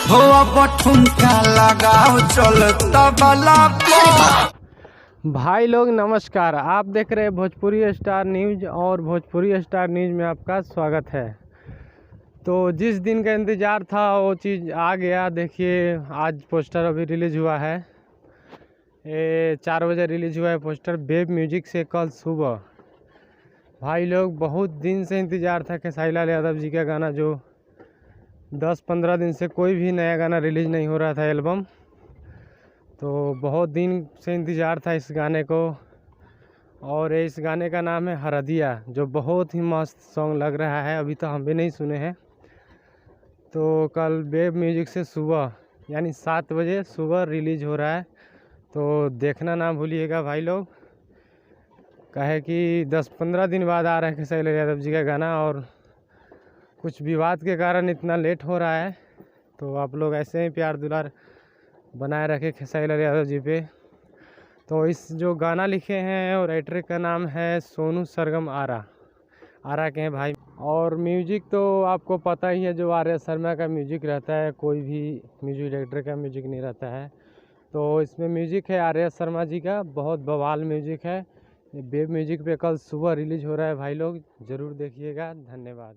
हो अब ठुमका लगाओ चल तबला पर। भाई लोग नमस्कार, आप देख रहे हैं भोजपुरी स्टार न्यूज़ और भोजपुरी स्टार न्यूज़ में आपका स्वागत है। तो जिस दिन का इंतज़ार था वो चीज़ आ गया। देखिए आज पोस्टर अभी रिलीज़ हुआ है, ये 4 बजे रिलीज़ हुआ है पोस्टर बेब म्यूजिक से कल सुबह। भाई लोग बहुत दिन से इंतज़ार था खेसारी लाल यादव जी का गाना, जो 10-15 दिन से कोई भी नया गाना रिलीज़ नहीं हो रहा था एल्बम। तो बहुत दिन से इंतज़ार था इस गाने को, और इस गाने का नाम है हरदिया, जो बहुत ही मस्त सॉन्ग लग रहा है। अभी तो हम भी नहीं सुने हैं। तो कल बेब म्यूजिक से सुबह यानी 7 बजे सुबह रिलीज़ हो रहा है, तो देखना ना भूलिएगा भाई लोग। कहे कि 10-15 दिन बाद आ रहा है खेसारी लाल यादव जी का गाना, और कुछ विवाद के कारण इतना लेट हो रहा है। तो आप लोग ऐसे ही प्यार दुलार बनाए रखे खेसारी लाल यादव जी पे। तो इस जो गाना लिखे हैं और राइटर का नाम है सोनू सरगम आरा के हैं भाई। और म्यूजिक तो आपको पता ही है, जो आर्या शर्मा का म्यूजिक रहता है, कोई भी म्यूजिक डायरेक्टर का म्यूजिक नहीं रहता है। तो इसमें म्यूजिक है आर्या शर्मा जी का, बहुत बवाल म्यूजिक है। बेब म्यूजिक पे कल सुबह रिलीज़ हो रहा है भाई लोग, ज़रूर देखिएगा। धन्यवाद।